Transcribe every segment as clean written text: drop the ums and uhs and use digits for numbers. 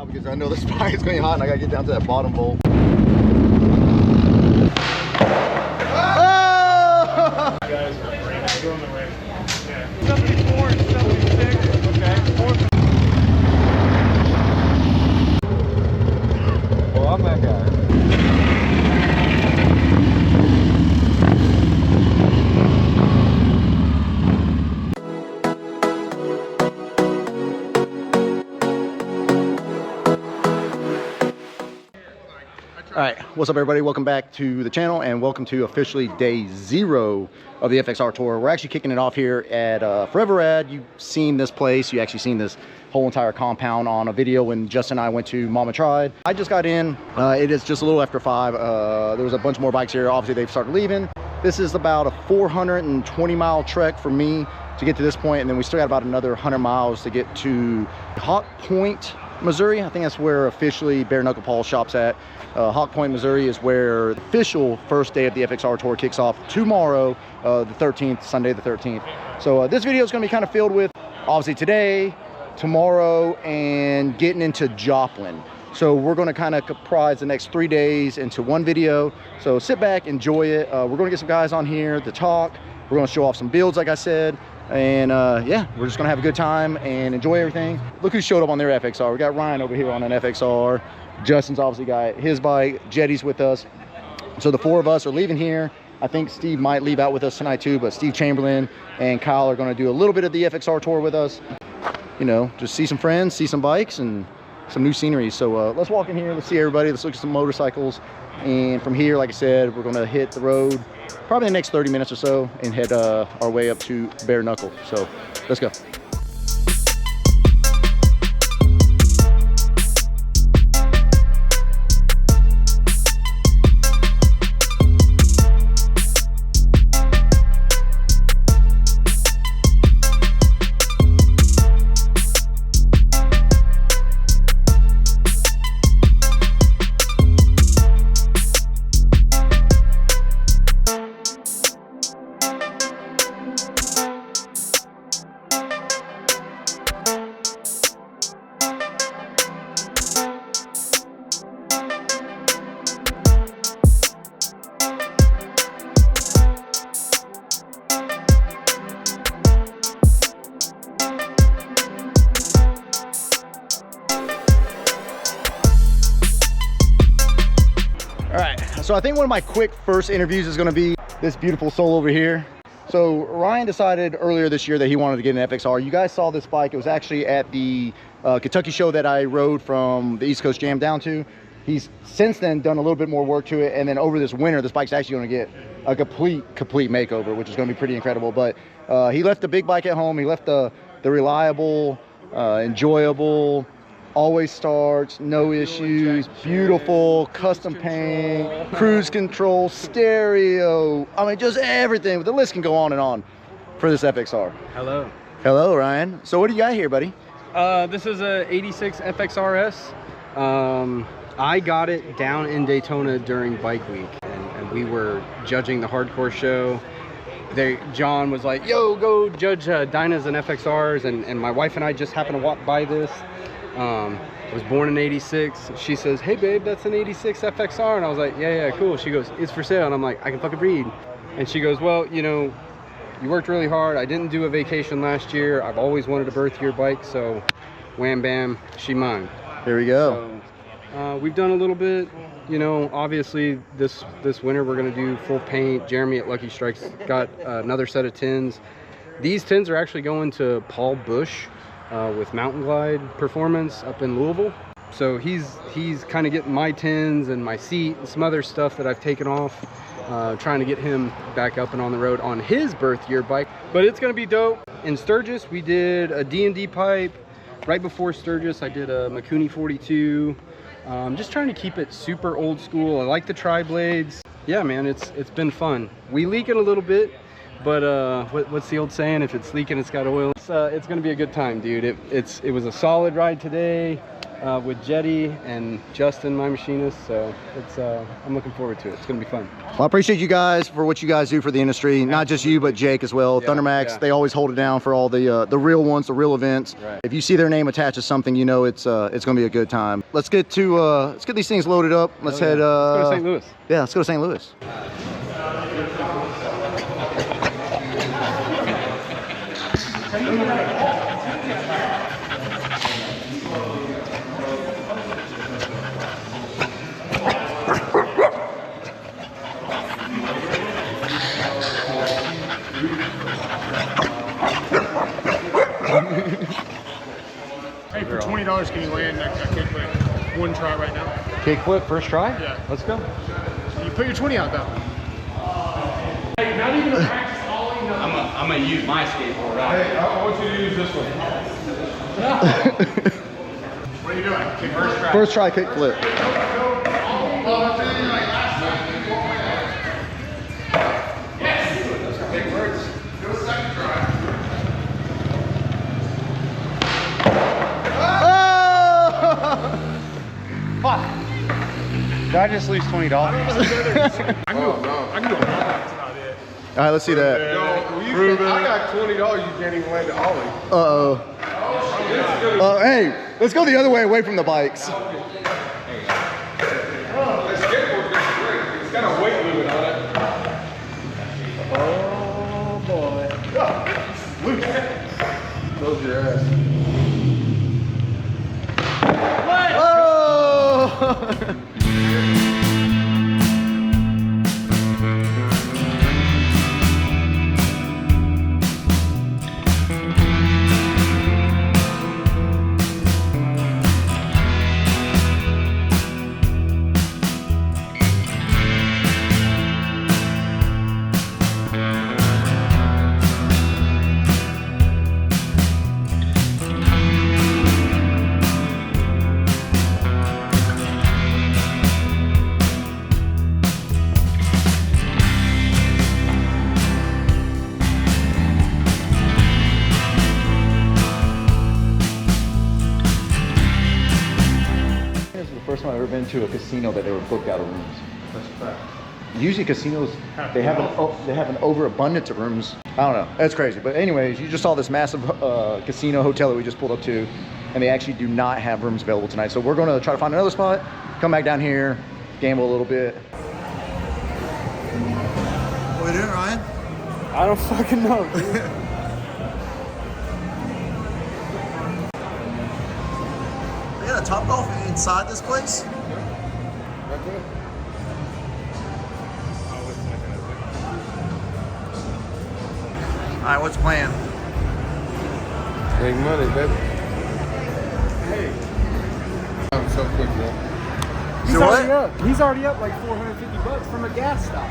now because I know the spike is going hot and I gotta get down to that bottom bolt. Oh! Guys are doing the race. Yeah. 74 and 76. Okay. Well, I'm that guy. All right, what's up everybody? Welcome back to the channel and welcome to officially day 0 of the FXR tour. We're actually kicking it off here at Forever Rad. You've seen this place, you actually seen this whole entire compound on a video when Justin and I went to Mama Tried. I just got in, it is just a little after 5. There was a bunch more bikes here. Obviously they've started leaving. This is about a 420 mile trek for me to get to this point, and then we still got about another 100 miles to get to Hawk Point, Missouri. I think that's where officially Bare Knuckle Paul shops at. Hawk Point, Missouri is where the official first day of the FXR tour kicks off tomorrow, the 13th, Sunday the 13th. So this video is going to be kind of filled with obviously today, tomorrow, and getting into Joplin. So we're going to kind of comprise the next 3 days into one video. So sit back, enjoy it. We're going to get some guys on here to talk. We're going to show off some builds, like I said. And yeah, we're just gonna have a good time and enjoy everything. Look who showed up on their FXR. We got Ryan over here on an FXR. Justin's obviously got his bike. Jetty's with us. So the 4 of us are leaving here. I think Steve might leave out with us tonight too, but Steve Chamberlain and Kyle are gonna do a little bit of the FXR tour with us. You know, just see some friends, see some bikes, and some new scenery. So let's walk in here, let's see everybody, let's look at some motorcycles. And from here, like I said, we're gonna hit the road probably the next 30 minutes or so and head our way up to Bare Knuckle. So let's go. So I think one of my quick first interviews is going to be this beautiful soul over here. So Ryan decided earlier this year that he wanted to get an FXR. You guys saw this bike. It was actually at the Kentucky show that I rode from the East Coast Jam down to. He's since then done a little bit more work to it. And then over this winter, this bike's actually going to get a complete makeover, which is going to be pretty incredible. But he left the big bike at home. He left the reliable, enjoyable, always starts, no issues, beautiful, custom paint, cruise control, stereo. I mean, just everything. The list can go on and on for this FXR. Hello. Hello, Ryan. So what do you got here, buddy? This is a 86 FXRS. I got it down in Daytona during Bike Week, and we were judging the hardcore show. John was like, yo, go judge Dynas and FXRs, and my wife and I just happened to walk by this. I was born in 86. She says, hey babe, that's an 86 FXR. And I was like, yeah, cool. She goes, it's for sale. And I'm like, I can fucking read. And she goes, well, you know, you worked really hard. I didn't do a vacation last year. I've always wanted a birth year bike. So wham bam, she mine. There we go. So, we've done a little bit, you know, obviously this winter we're going to do full paint. Jeremy at Lucky Strikes got another set of tins. These tins are actually going to Paul Bush with Mountain Glide Performance up in Louisville. So he's kind of getting my tins and my seat and some other stuff that I've taken off, trying to get him back up and on the road on his birth year bike. But it's going to be dope. In Sturgis, we did a D&D pipe. Right before Sturgis, I did a Mikuni 42. Just trying to keep it super old school. I like the tri-blades. Yeah, man, it's been fun. We leak it a little bit, but what's the old saying? If it's leaking, it's got oil. It's gonna be a good time, dude. It was a solid ride today. with Jetty and Justin, my machinist. So it's I'm looking forward to it. It's gonna be fun. Well, I appreciate you guys for what you guys do for the industry. Not just you, but Jake as well. Yeah, Thundermax, yeah. they always hold it down for all the real ones, the real events. Right. If you see their name attached to something, you know it's gonna be a good time. Let's get these things loaded up. Let's head. Let's go to St. Louis. Yeah, let's go to St. Louis. Hey, for $20, can you land that kickflip one try right now? Kickflip, first try? Yeah. Let's go. You put your 20 out though. Hey, not even a practice ollie. I'm gonna use my skateboard. Hey, I want you to use this one. What are you doing? Kick first try. First try kickflip. Did I just lose $20? I can do it. That's about it. All right, let's see that. Yo, I got $20. You can't even land the ollie. Uh-oh. Hey, let's go the other way, away from the bikes. That skateboard's great. It's got a weight limit on it. Oh, boy. Close your ass. Oh! This is the first time I've ever been to a casino that they were booked out of rooms. That's a fact. Usually casinos, they have an overabundance of rooms. I don't know, that's crazy. But anyways, you just saw this massive casino hotel that we just pulled up to, and they actually do not have rooms available tonight. So we're gonna try to find another spot, come back down here, gamble a little bit. What are we doing, Ryan? I don't fucking know. They got a Topgolf inside this place? All right, what's the plan? Big money, baby. Hey. I'm so quick, man. He's already up like $450 from a gas stop.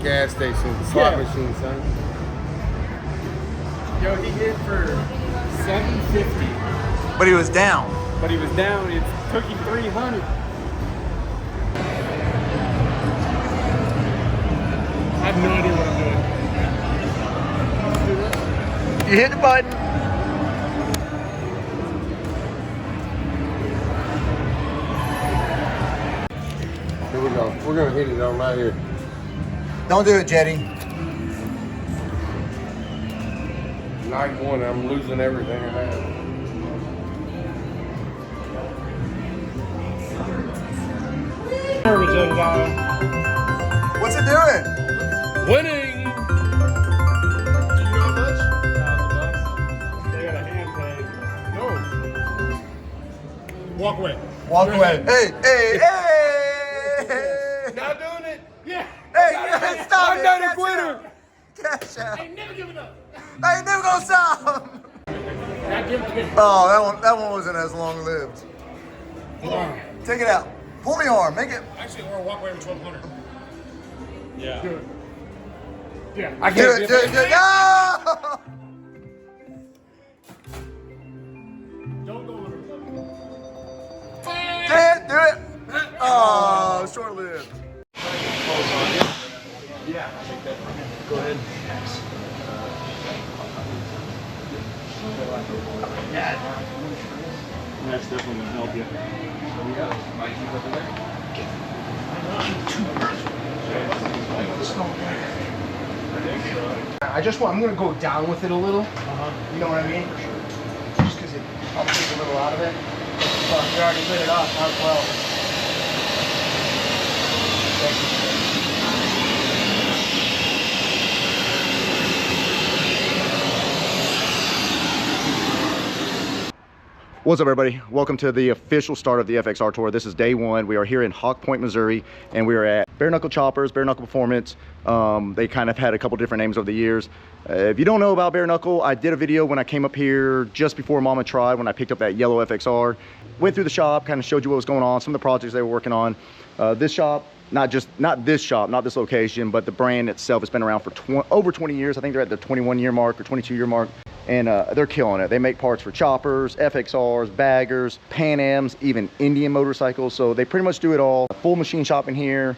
Gas station, slot machine, son. Yo, he hit for $750, But he was down. but he was down. It took him $300. I have no idea what I'm doing. You hit the button. Here we go. We're gonna hit it on right here. Don't do it, Jetty. Night one, I'm losing everything I have. What's it doing? Winning! Do you know how much? $1,000. They got a hand pay. No. Walk away. Walk away. Hey, hey, hey! Not doing it! Yeah. Hey, stop I'm it. not a Cash quitter! out. Cash out. Ain't never giving up. I ain't never gonna stop. Not giving up. Oh, that one wasn't as long lived. Take it out. Pull me arm. Make it. Actually, or walk away with 1,200. Yeah. Do it. Yeah. I Do can't it. Do it. Do it. No! Don't go over. Do it. Do it. Oh, short lived. Yeah. Go ahead. That's definitely help you. I'm gonna go down with it a little. You know what I mean? Just because it helps take a little out of it. But we already lit it up, might as well. What's up, everybody? Welcome to the official start of the FXR Tour. This is day one. We are here in Hawk Point, Missouri, and we are at Bare Knuckle Choppers, Bare Knuckle Performance. They kind of had a couple different names over the years. If you don't know about Bare Knuckle, I did a video when I came up here just before Mama Tried, when I picked up that yellow FXR. Went through the shop, kind of showed you what was going on, some of the projects they were working on. This shop, not this shop, not this location, but the brand itself has been around for over 20 years. I think they're at the 21-year mark or 22-year mark. And they're killing it. They make parts for choppers, FXRs, baggers, Pan Ams, even Indian motorcycles. So they pretty much do it all. Full machine shop in here,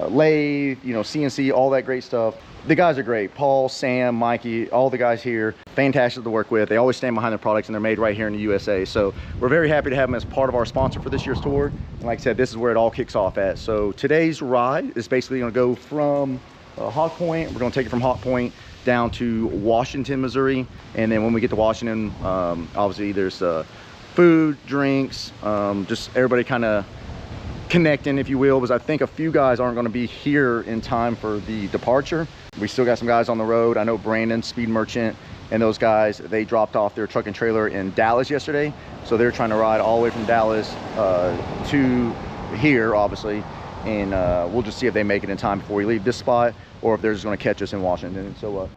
lathe, you know, CNC, all that great stuff. The guys are great. Paul, Sam, Mikey, all the guys here, fantastic to work with. They always stand behind their products, and they're made right here in the USA. So we're very happy to have them as part of our sponsor for this year's tour. And like I said, this is where it all kicks off at. So today's ride is basically going to go from Hawk Point. We're going to take it from Hawk Point down to Washington, Missouri, and then when we get to Washington, obviously there's food, drinks, just everybody kind of connecting, if you will, because I think a few guys aren't going to be here in time for the departure. We still got some guys on the road. I know Brandon, Speed Merchant, and those guys, they dropped off their truck and trailer in Dallas yesterday, so they're trying to ride all the way from Dallas to here, obviously, and we'll just see if they make it in time before we leave this spot, or if they're just going to catch us in Washington. So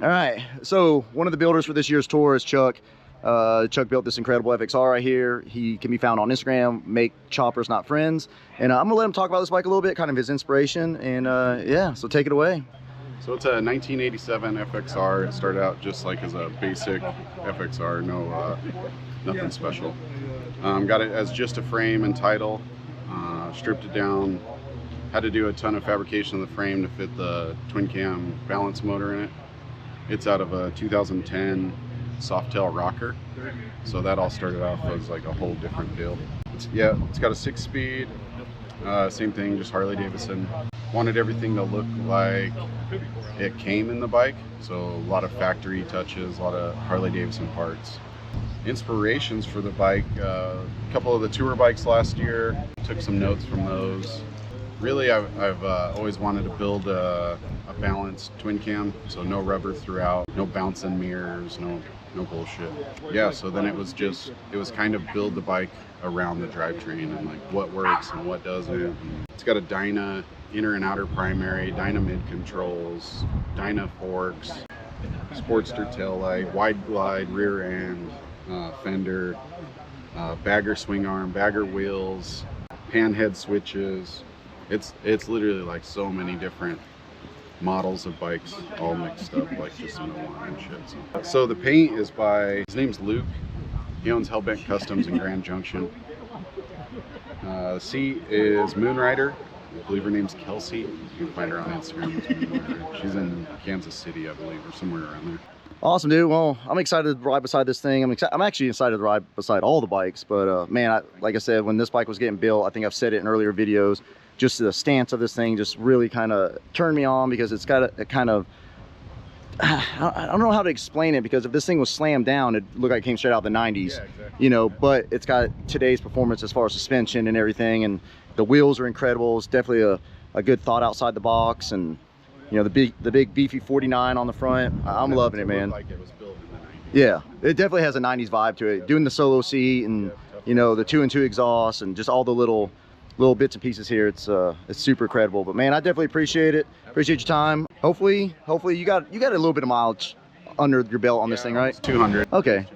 all right, so one of the builders for this year's tour is Chuck. Chuck built this incredible FXR right here. He can be found on Instagram, Make Choppers Not Friends, and I'm gonna let him talk about this bike a little bit, kind of his inspiration, and yeah, so take it away. So it's a 1987 FXR. It started out just like as a basic FXR, nothing special. Got it as just a frame and title, stripped it down, had to do a ton of fabrication of the frame to fit the twin cam balance motor in it. It's out of a 2010 Softail rocker, so that all started off as like a whole different deal. It's got a 6-speed, same thing, just Harley Davidson. Wanted everything to look like it came in the bike, so a lot of factory touches, a lot of Harley Davidson parts. Inspirations for the bike, a couple of the tour bikes last year, took some notes from those. Really, I've always wanted to build a balanced twin cam, so no rubber throughout, no bouncing mirrors, no bullshit. Yeah, so then it was kind of build the bike around the drivetrain and like what works and what doesn't. And it's got a Dyna inner and outer primary, Dyna mid controls, Dyna forks, Sportster tail light, wide glide rear end, fender, bagger swing arm, bagger wheels, pan head switches. It's literally like so many different models of bikes all mixed up like just in one and shit. So the paint is by, his name's Luke. He owns Hellbent Customs in Grand Junction. The seat is Moonrider. I believe her name's Kelsey. You can find her on Instagram as Moonrider. She's in Kansas City, I believe, or somewhere around there. Awesome, dude. Well, I'm excited to ride beside this thing. I'm actually excited to ride beside all the bikes, but man, like I said, when this bike was getting built, I think I've said it in earlier videos, just the stance of this thing just really kind of turned me on, because it's got a kind of, I don't know how to explain it, because if this thing was slammed down, it looked like it came straight out of the 90s. Yeah, exactly. You know, but it's got today's performance as far as suspension and everything, and the wheels are incredible. It's definitely a good thought outside the box, and you know, the big beefy 49 on the front. I'm loving it, man. Like it was built in the 90s. Yeah, it definitely has a 90s vibe to it. Doing the solo seat and you know, the 2-in-2 exhaust and just all the little bits and pieces here. It's super credible. But man, I definitely appreciate it. Appreciate your time. Hopefully you got a little bit of mileage under your belt on this thing, right? 200. Okay.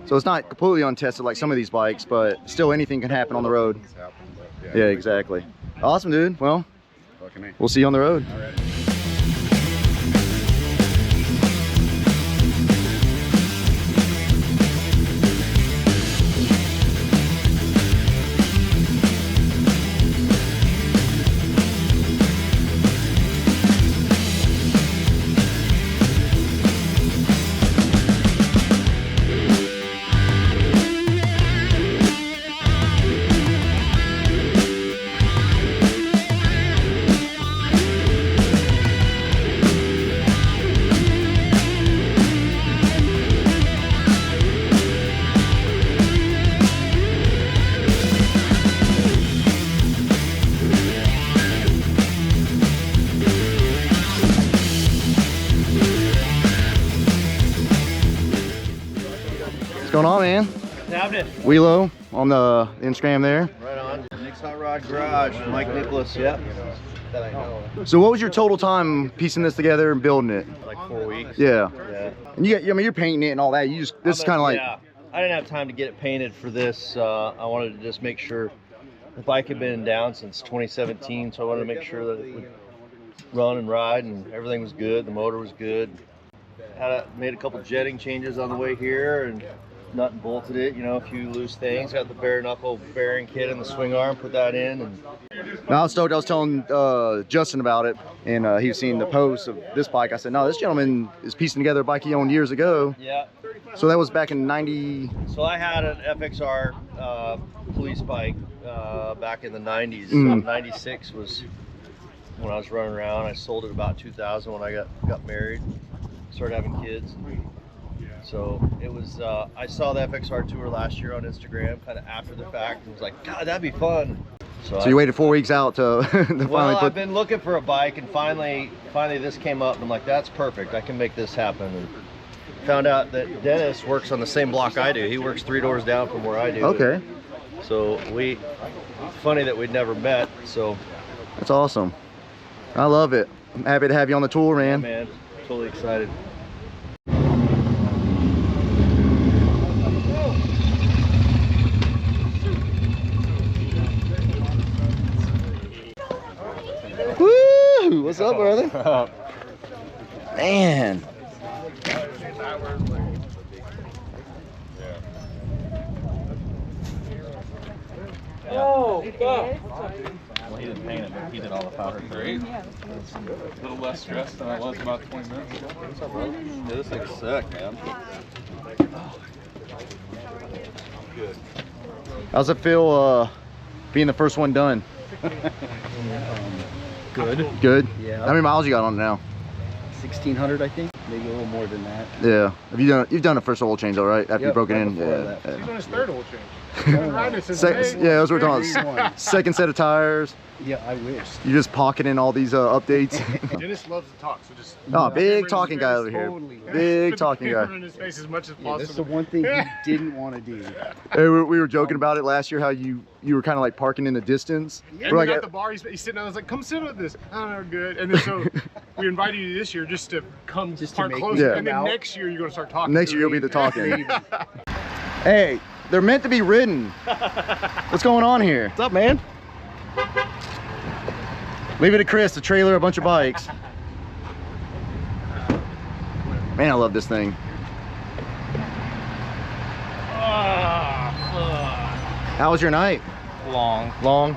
So it's not completely untested like some of these bikes, but still anything can happen on the road. Yeah, exactly. Awesome, dude. Well, we'll see you on the road. All right. going on, man? What's happening? Wheelo on the Instagram there. Right on. Nick's Hot Rod Garage. Mike Nicholas. Yep. That I know. So what was your total time piecing this together and building it? Like 4 weeks. Yeah. Yeah. And you got, I mean, you're painting it and all that. You just, this is kind of like. Yeah. I didn't have time to get it painted for this. I wanted to just make sure the bike had been down since 2017, so I wanted to make sure that it would run and ride and everything was good. The motor was good. Made a couple jetting changes on the way here and nut and bolted it, you know, a few loose things. Got the bare knuckle bearing kit in the swing arm, put that in. And I was stoked. I was telling Justin about it, and he was seeing the post of this bike. I said, no, this gentleman is piecing together a bike he owned years ago. yeah. So that was back in 90. So I had an FXR police bike back in the 90s. Mm. 96 was when I was running around. I sold it about 2000 when I got married, started having kids. So it was, I saw the FXR tour last year on Instagram, kind of after the fact, and was like, God, that'd be fun. So you waited 4 weeks out to, to finally put. I've been looking for a bike, and finally this came up, and I'm like, that's perfect. I can make this happen. And found out that Dennis works on the same block I do. He works 3 doors down from where I do. Okay. So funny that we'd never met. So That's awesome. I love it. I'm happy to have you on the tour, man. yeah, man, totally excited. Woo! What's up, brother? Man. Oh, God. Well, he didn't paint it, but he did all the powder. Great. A little less stressed than I was about 20 minutes ago. What's up, bro? Yeah, this thing's sick, man. Good. How's it feel being the first one done? Good. Good? Yeah. How many miles you got on it now? 1,600, I think. Maybe a little more than that. Yeah. You've done a first oil change, all right? After you Yep, broke it right in? before Yeah. that. Yeah. He's on his third oil change. He's been riding it since May. Yeah, that's what we're talking Every about. one. Second set of tires. Yeah, I wish. You just pocketing all these updates. Dennis loves to talk, so just Oh, big Camera talking in guy his over here. Totally. Big put the talking camera guy. in his face as much as Yeah, possible. that's the one thing he didn't want to do. Hey, we were joking about it last year, how you were kind of like parking in the distance. And We're then like, at the bar, he's sitting there, I was like, come sit with this. Oh, no, good. And then so we invited you this year just to come Just to park make closer. Yeah. And then out. next year, you're going to start talking. next year you'll be the talking. Hey, they're meant to be ridden. What's going on here? What's up, man? Leave it to Chris to trailer a bunch of bikes. Man, I love this thing. How was your night? Long. Long?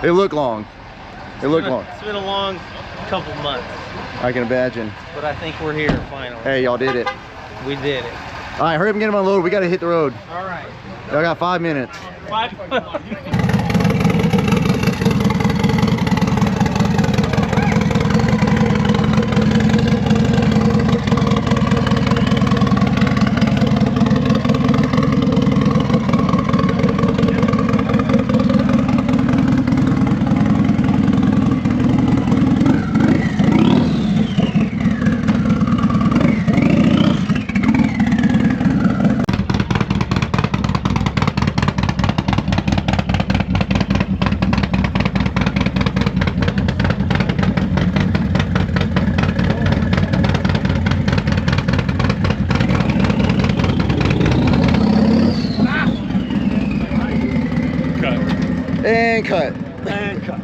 They look long. They look long. It's been a long couple months, I can imagine. but I think we're here finally. Hey, y'all did it. We did it. All right, hurry up and get them unloaded. We got to hit the road. All right. Y'all got 5 minutes. 5. And cut. And cut.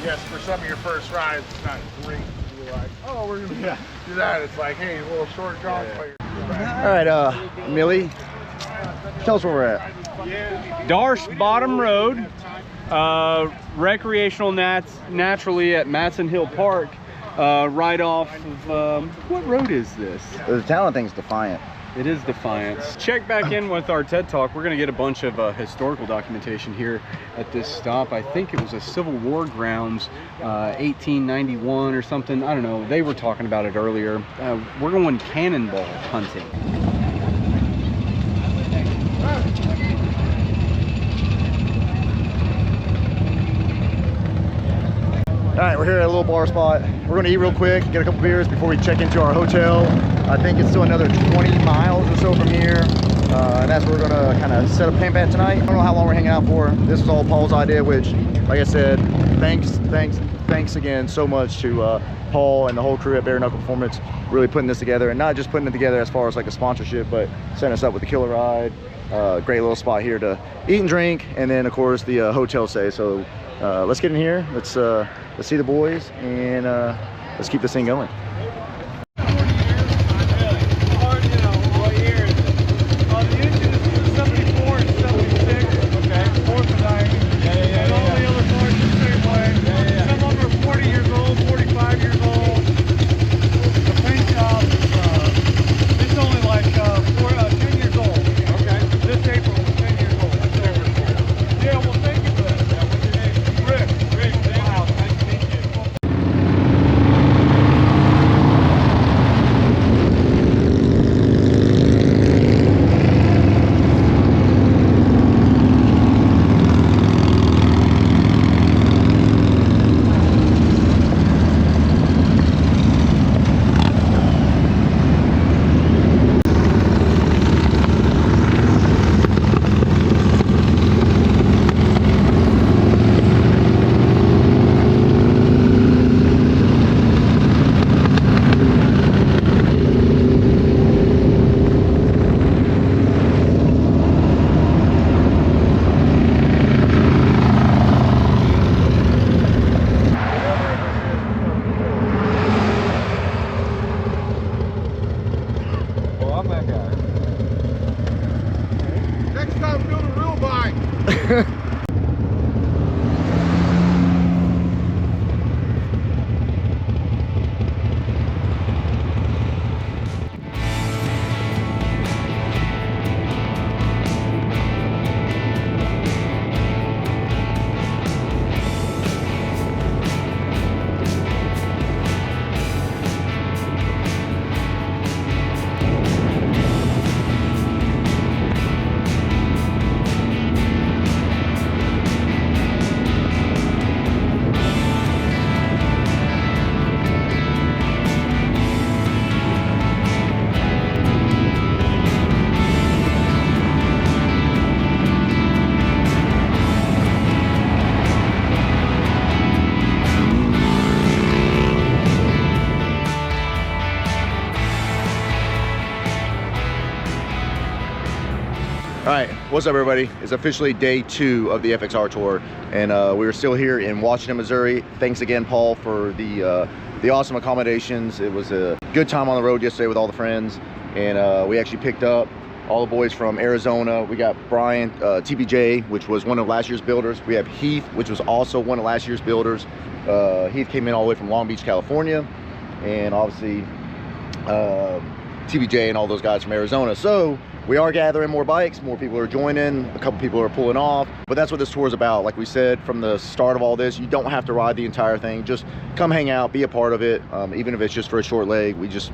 Yes, for some of your first rides, it's not great to be like, oh, we're gonna do that. It's like, hey, a little short jog player. All right, Millie, tell us where we're at. Darsh Bottom Road, recreational naturally at Matson Hill Park, right off of, what road is this? The talent thing's Defiant. It is Defiant. Check back in with our TED Talk. We're gonna get a bunch of historical documentation here at this stop. I think it was a Civil War grounds, 1891 or something. I don't know, they were talking about it earlier. We're going cannonball hunting. All right, we're here at a little bar spot. We're gonna eat real quick, get a couple beers before we check into our hotel. I think it's still another 20 miles or so from here. And that's where we're gonna kind of set up camp at tonight. I don't know how long we're hanging out for. This is all Paul's idea, which, like I said, thanks again so much to Paul and the whole crew at Bare Knuckle Performance, really putting this together, and not just putting it together as far as like a sponsorship, but setting us up with the killer ride. Great little spot here to eat and drink, and then of course the hotel stay. So let's get in here. Let's see the boys, and let's keep this thing going. Next time, build a real bike. All right, what's up everybody? It's officially day 2 of the FXR tour, and we're still here in Washington, Missouri. Thanks again, Paul, for the awesome accommodations. It was a good time on the road yesterday with all the friends, and we actually picked up all the boys from Arizona. We got Brian, TPJ, which was one of last year's builders. We have Heath, which was also one of last year's builders. Heath came in all the way from Long Beach, California, and obviously TPJ and all those guys from Arizona. So we are gathering more bikes, more people are joining, a couple people are pulling off, but that's what this tour is about. Like we said from the start of all this, you don't have to ride the entire thing. Just come hang out, be a part of it, even if it's just for a short leg. We just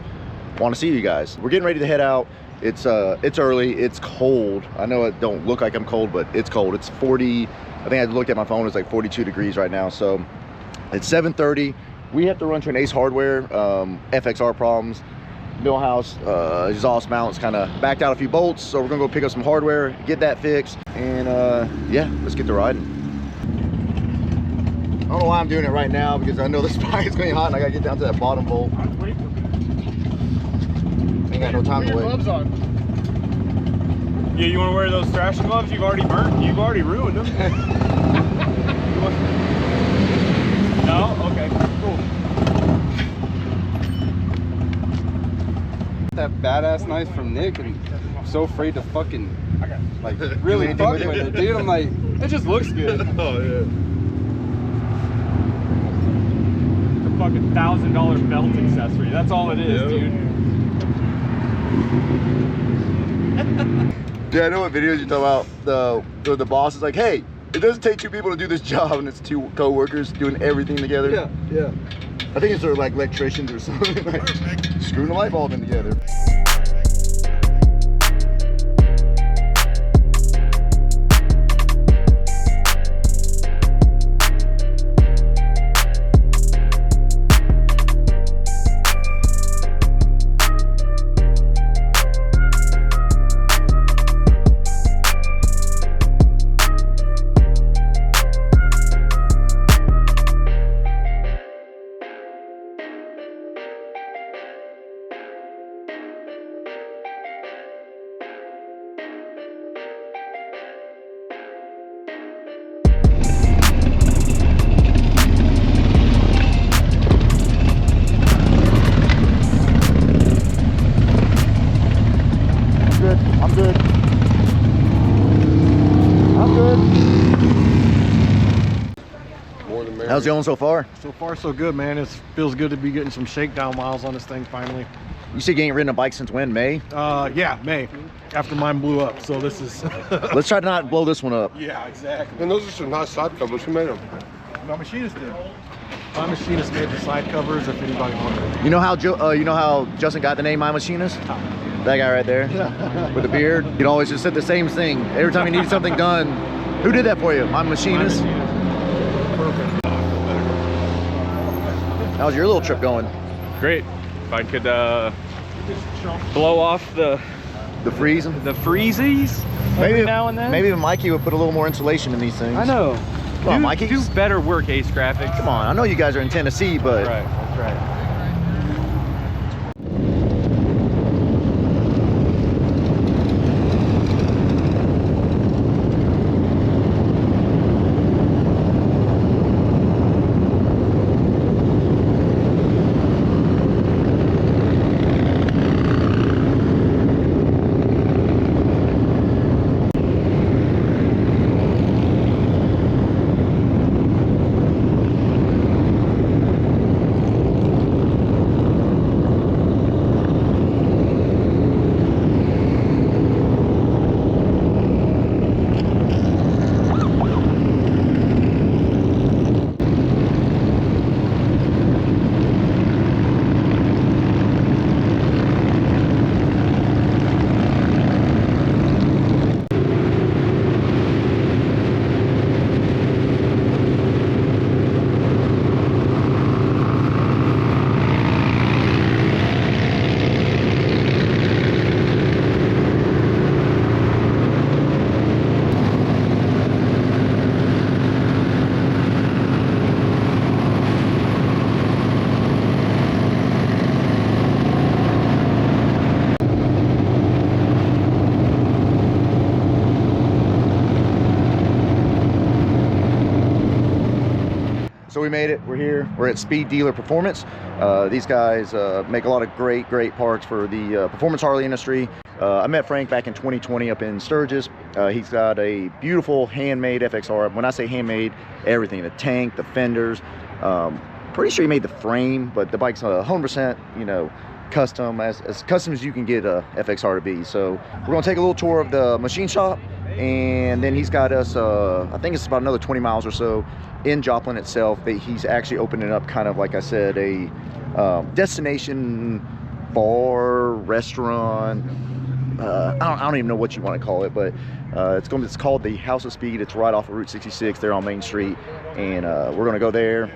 want to see you guys. We're getting ready to head out. It's early, it's cold. I know it don't look like I'm cold, but it's cold. It's 40, I think I looked at my phone, it's like 42 degrees right now. So it's 7:30. We have to run to an Ace Hardware, FXR problems. Millhouse exhaust mounts kind of backed out a few bolts, so we're gonna go pick up some hardware, get that fixed, and yeah, let's get to riding. I don't know why I'm doing it right now, because I know this bike is gonna be hot and I gotta get down to that bottom bolt. Ain't got no time to wait. Gloves on. Yeah, you want to wear those thrashing gloves? You've already burnt. You've already ruined them. badass knife from Nick, and I'm so afraid to fucking like really fuck with it, dude. I'm like, it just looks good. Oh yeah. The fucking $1,000 belt accessory. That's all it is, dude. Yeah, I know what videos you're talking about. The boss is like, hey, it doesn't take 2 people to do this job, and it's 2 co-workers doing everything together. Yeah, yeah. I think it's sort of like electricians or something, like screwing a light bulb in together. How's it going so far? So far, so good, man. It feels good to be getting some shakedown miles on this thing finally. You said you ain't ridden a bike since when, May? Yeah, May. After mine blew up, so this is... Let's try to not blow this one up. Yeah, exactly. And those are some nice side covers. Who made them? My machinist did. My machinist made the side covers, if anybody wanted. You know how Justin got the name My Machinist? That guy right there with the beard. He'd always just said the same thing every time he needed something done. Who did that for you? My Machinist. Perfect. How's your little trip going? Great. If I could blow off the freezing? The freezies every now and then. Maybe Mikey would put a little more insulation in these things. I know. Come on, Mikey. Do better work, Ace Graphics. Come on, I know you guys are in Tennessee, but... Right, that's right. So we made it, we're here, we're at Speed Dealer Performance. These guys make a lot of great parts for the performance Harley industry. I met Frank back in 2020 up in Sturgis. He's got a beautiful handmade FXR. When I say handmade, everything, the tank, the fenders. Pretty sure he made the frame, but the bike's 100%, you know, custom, as custom as you can get a FXR to be. So we're gonna take a little tour of the machine shop, and then he's got us, I think it's about another 20 miles or so in Joplin itself, that he's actually opening up kind of, like I said, a destination bar, restaurant, I don't even know what you want to call it, but it's called the House of Speed. It's right off of Route 66 there on Main Street, and we're gonna go there.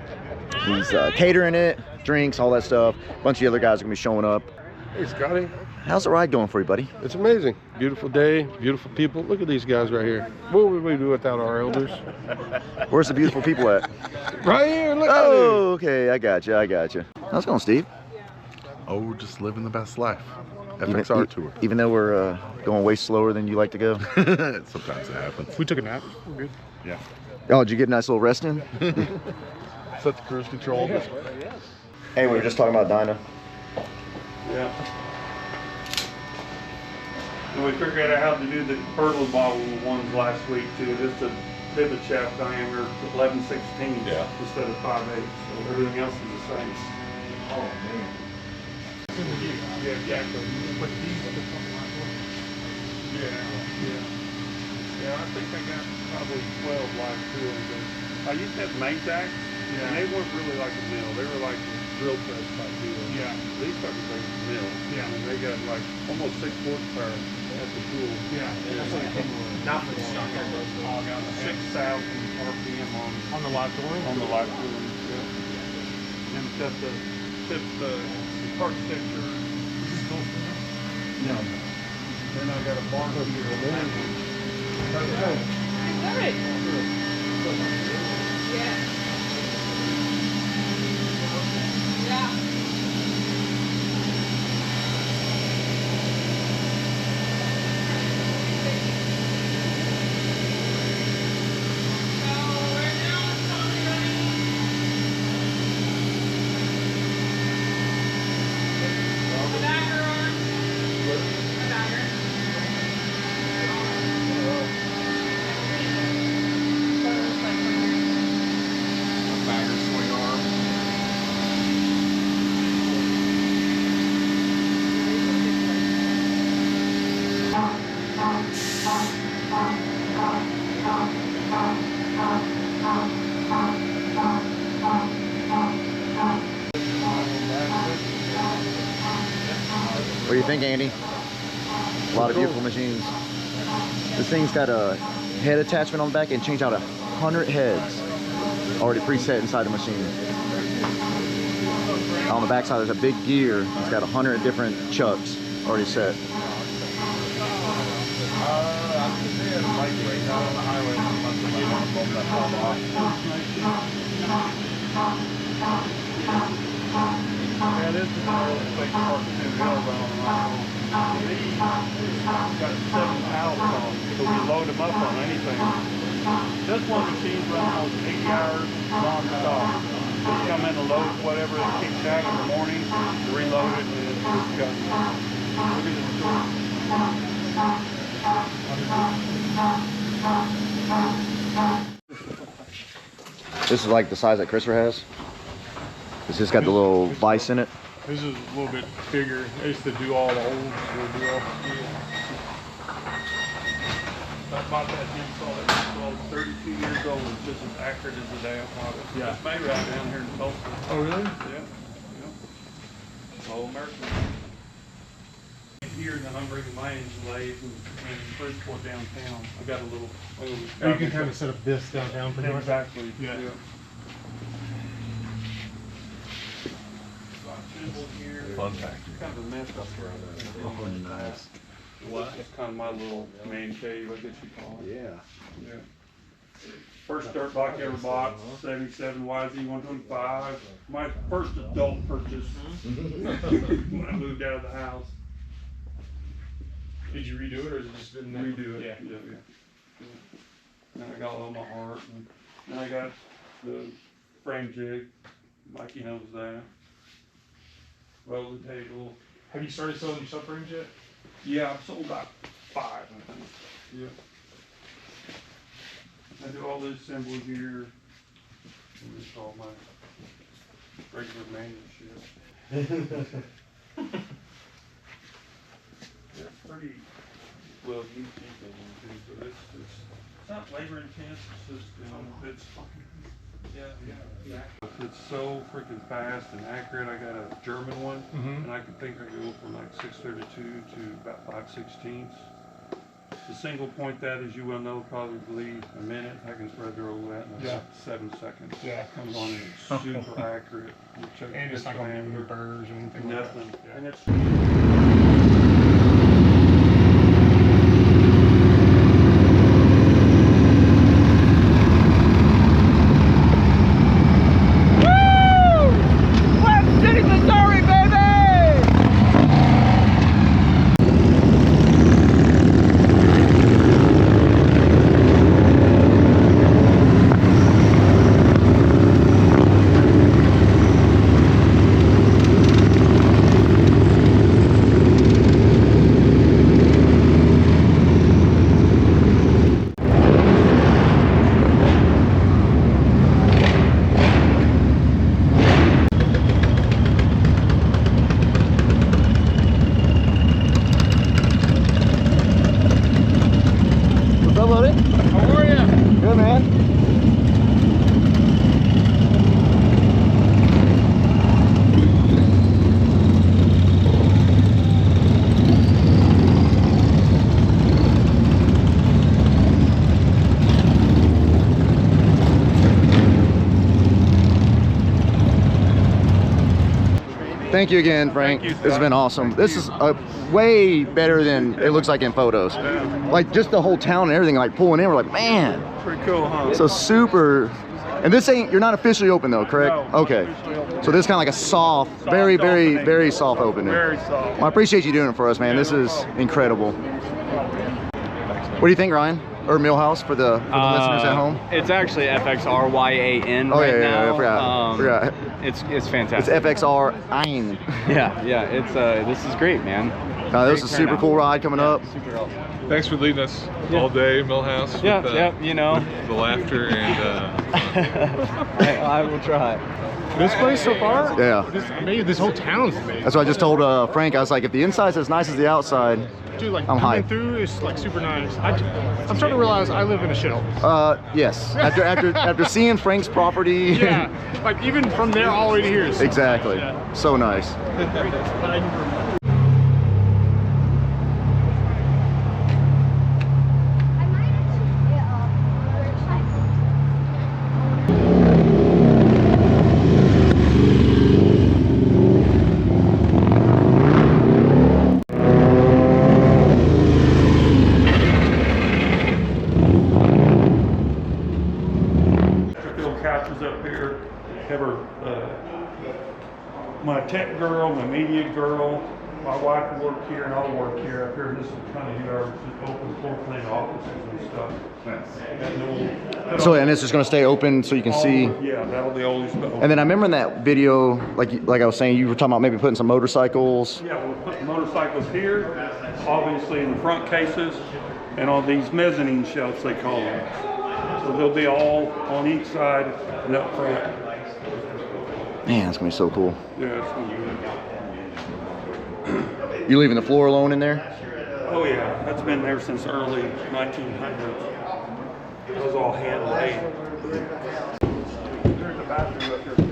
He's catering it, drinks, all that stuff. A bunch of the other guys are gonna be showing up. Hey Scotty. How's the ride going for you, buddy? It's amazing. Beautiful day, beautiful people. Look at these guys right here. What would we do without our elders? Where's the beautiful people at? Right here, look at Oh, okay, I got you. How's it going, Steve? Oh, we're just living the best life. FXR tour. Even though we're going way slower than you like to go? Sometimes it happens. We took a nap. We're good. Yeah. Oh, did you get a nice little rest in? Set the cruise control. Hey, we were just talking about Dinah. Yeah. And we figured out how to do the Pertle model ones last week too. Just a pivot shaft diameter 11/16 instead of 5/8. So everything else is the same. Oh man. Yeah, exactly. But these are the Yeah, I think I got probably 12 live to them. But I used to have Maytacs, and they weren't really like a mill. They were like a drill press type deal. Yeah. These fuckers are a mill. Yeah. And they got like almost 6 horsepower at the tool. Yeah. Not for the stock. 6,000 RPM on the live tooling? On the live tooling, yeah. And it's got the cart texture. No. Then I got a bar here on that one. Good. Yeah. Yeah. What do you think, Andy? A lot of beautiful machines. This thing's got a head attachment on the back and changed out 100 heads already preset inside the machine. On the back side there's a big gear. It's got 100 different chucks already set. Yeah, this is an early fake part 2 hills on. These got 7 valves on them, so we load them up on anything. This one machine runs almost 80 hours non-stop. Just come in and load whatever it kicks out in the morning, reload it, and it's just got. Look at this tool. This is like the size that Christopher has. It's just got the little vise in it. This is a little bit bigger. I used to do all the old. I bought that install that was 32 years old. It's just as accurate as the day I bought it. Yeah. It's made right down here in Tulsa. Oh, really? Yeah. All American. Here, and then I'm bringing my engine lathe and Bridgeport downtown. I got a little. You can kind of set up this downtown pretty much. Exactly. Yeah. Fun factory. Kind of a mess up here. Oh, nice. What? It's kind of my little man cave, I guess you call it. Yeah. Yeah. First dirt bike I ever bought, 77 YZ125. My first adult purchase when I moved out of the house. Did you redo it or is it just been Redo it. Yeah. And I got all my heart. And I got the frame jig. Mikey knows that. Welded table. Have you started selling your subframes yet? Yeah, I've sold about 5, I think. Yeah. I do all the assembly here. And this is all my regular manual shit. It's pretty well used too, so it's not labor intense, it's just, it's it's so freaking fast and accurate. I got a German one, and I think I can go from like 632 to about 5/16. The single point that, as you well know, probably a minute. I can thread roll that in about 7 seconds. Yeah, it comes on and it's super accurate. And it's not going to be burrs or anything. Nothing. Like that. Yeah. And it's Thank you again, Frank. Thank you, This has been awesome. This is way better than it looks like in photos. Like just the whole town and everything, like pulling in, we're like, man. Pretty cool, huh? So super. And this ain't, you're not officially open though, correct? No, okay. So this is kind of like a soft, very, opening. very soft opening. Very soft. Well, I appreciate you doing it for us, man. This is incredible. What do you think, Ryan? Or Millhouse for the listeners at home? It's actually FXR-YAN Oh right yeah, now. I forgot. It's fantastic. It's FXR-IN. Yeah. It's this is great, man. This is a super cool ride coming up. Super awesome. Thanks for leading us all day, Millhouse. Yeah, you know. The laughter and I will try. This place so far? Yeah. This whole town's amazing. That's what I just told Frank. I was like, if the inside's as nice as the outside, Dude, like I'm coming hyped. through is like super nice. I'm starting to realize I live in a shithole. Yes. After seeing Frank's property. Yeah, like even from there all the way to here. Is Exactly. Yeah. So nice. Couches up here. Have her, my tech girl, my media girl, my wife will work here and I'll work here up here. This is kind of our open floor plan offices and stuff. So, and this is going to stay open so you can see. Yeah, that'll be always open. And then I remember in that video, like I was saying, you were talking about maybe putting some motorcycles. Yeah, we'll put the motorcycles here, obviously in the front cases, and on these mezzanine shelves they call them. So they'll be all on each side and up front. Man, it's going to be so cool. Yeah, it's gonna be good. You leaving the floor alone in there? Oh yeah, that's been there since early 1900s. It was all handmade. There's a bathroom up here too.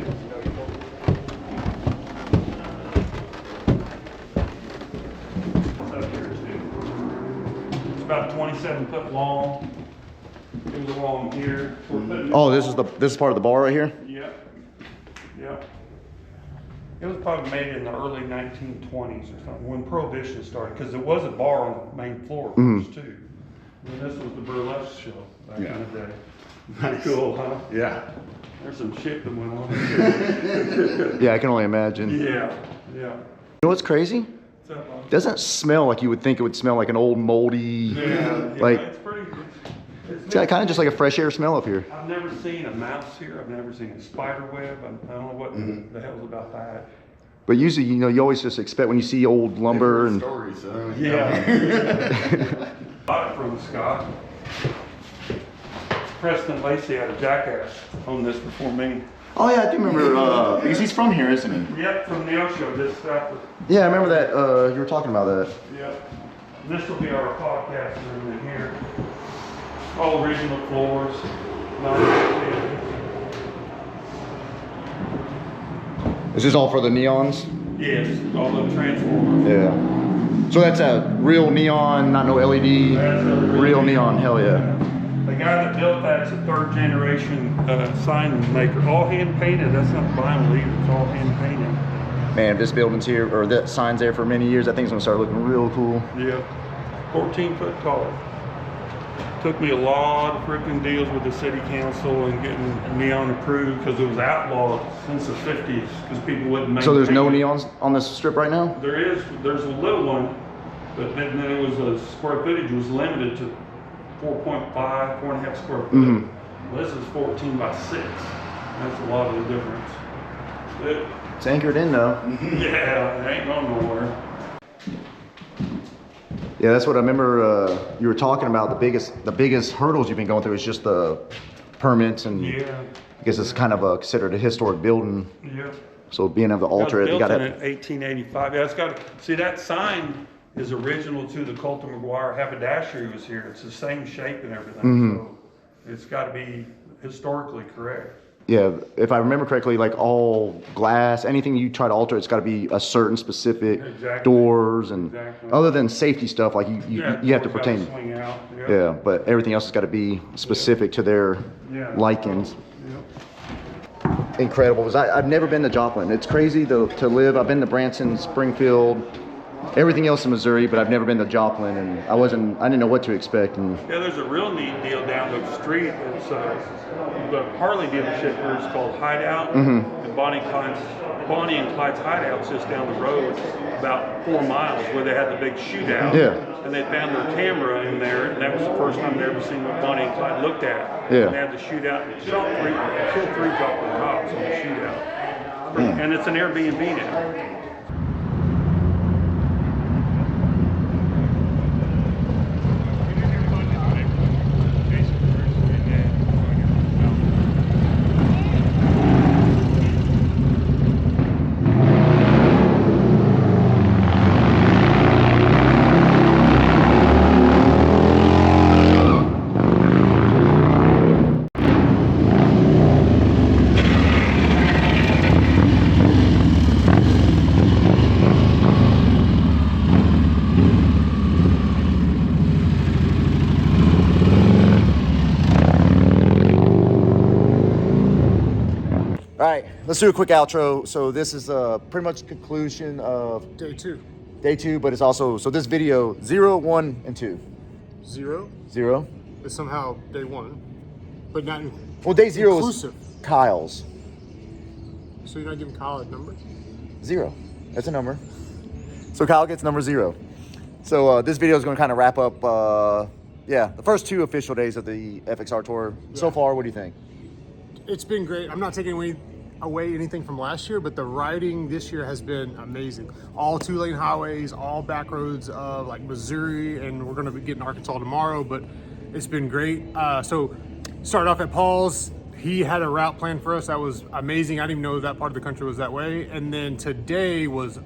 Up here too. It's about 27 foot long. It was along here. Oh, this is part of the bar right here? Yep. Yep. It was probably made in the early 1920s or something, when Prohibition started, because there was a bar on the main floor first too. And this was the burlesque show back in the day. Pretty cool, huh? Yeah. There's some shit that went on. Yeah, I can only imagine. Yeah, yeah. You know what's crazy? What's up, Bob? Doesn't smell like you would think it would smell like an old moldy, Yeah, like, it's pretty. it's got kind of just like a fresh air smell up here. I've never seen a mouse here. I've never seen a spider web. I don't know what the hell's about that. But usually, you know, you always just expect when you see old lumber and. Stories, Yeah. Bought it from Scott. Preston Lacey had a jackass on this before me. Oh yeah, I do remember, because he's from here, isn't he? Yep, from the Osho, just south of. Yeah, I remember that, you were talking about that. Yep. This will be our podcast room in here. All original floors. Is this all for the neons? Yes, all the transformers. Yeah. So that's a real neon, not no LED. That's a real neon, hell yeah. The guy that built that's a third generation sign maker. All hand painted. That's not vinyl either. It's all hand painted. Man, if this building's here, or that sign's there for many years, I think it's gonna start looking real cool. Yeah. 14 foot tall. Took me a lot of freaking deals with the city council and getting neon approved because it was outlawed since the 50s because people wouldn't make. So there's no neons on this strip right now? There's a little one, but then it was square footage was limited to 4.5 square foot. Mm-hmm. Well, this is 14 by 6. That's a lot of the difference. It's anchored in though. Yeah, it ain't going nowhere. Yeah, that's what I remember. You were talking about the biggest hurdles you've been going through is just the permits, and Yeah. I guess it's kind of considered a historic building. Yeah. So being able to alter it, you built got in to. 1885. Yeah, it's got. See, that sign is original to the Colton McGuire haberdashery was here. It's the same shape and everything. So it's got to be historically correct. Yeah, if I remember correctly, like all glass, anything you try to alter, it's got to be a certain specific doors and other than safety stuff, like you have to doors pertain. gotta swing out. Yeah, but everything else has got to be specific to their likings. incredible. Because I've never been to Joplin. It's crazy to live. I've been to Branson, Springfield, everything else in Missouri, but I've never been to Joplin, and I didn't know what to expect. And Yeah, there's a real neat deal down the street. It's the Harley dealership here is called Hideout, and Bonnie and Clyde's Hideout's just down the road, about 4 miles, where they had the big shootout. Yeah. And they found their camera in there, and that was the first time they ever seen what Bonnie and Clyde looked at. Yeah. And they had the shootout, and killed 3 Joplin cops on the shootout. And it's an Airbnb now. all right, let's do a quick outro. So this is pretty much the conclusion of Day 2. day 2, but it's also, so this video 0, 1, and 2. 0 0. is somehow day 1, but not Well, day 0 inclusive. is Kyle's. So you're not giving Kyle a number? 0. That's a number. So Kyle gets number 0. So this video is going to kind of wrap up, yeah, the first 2 official days of the FXR tour. So Yeah. far, what do you think? It's been great. I'm not taking away anything from last year, but the riding this year has been amazing. All 2-lane highways, all back roads of like Missouri, and we're going to be getting Arkansas tomorrow, but it's been great. So started off at Paul's. He had a route planned for us that was amazing. I didn't even know that part of the country was that way. And then today it was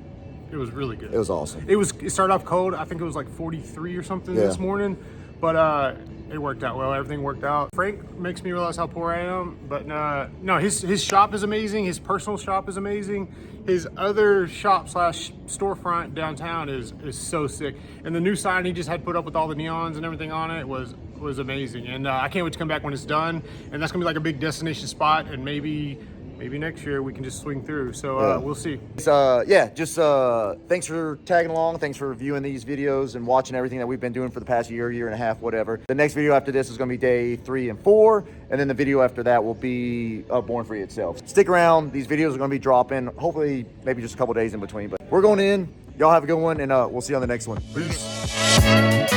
really good. It was awesome. It started off cold. I think it was like 43 or something this morning, but it worked out well. Everything worked out. Frank makes me realize how poor I am, but no, his shop is amazing. His personal shop is amazing. His other shop / storefront downtown is so sick. And the new sign he just had put up with all the neons and everything on it was amazing. And I can't wait to come back when it's done. And that's gonna be like a big destination spot. And maybe next year we can just swing through. So we'll see. Yeah, just thanks for tagging along. Thanks for viewing these videos and watching everything that we've been doing for the past year and a half, whatever. The next video after this is going to be day 3 and 4. And then the video after that will be Born Free itself. Stick around. These videos are going to be dropping, hopefully maybe just a couple days in between. But we're going in. Y'all have a good one, and we'll see you on the next one. Peace.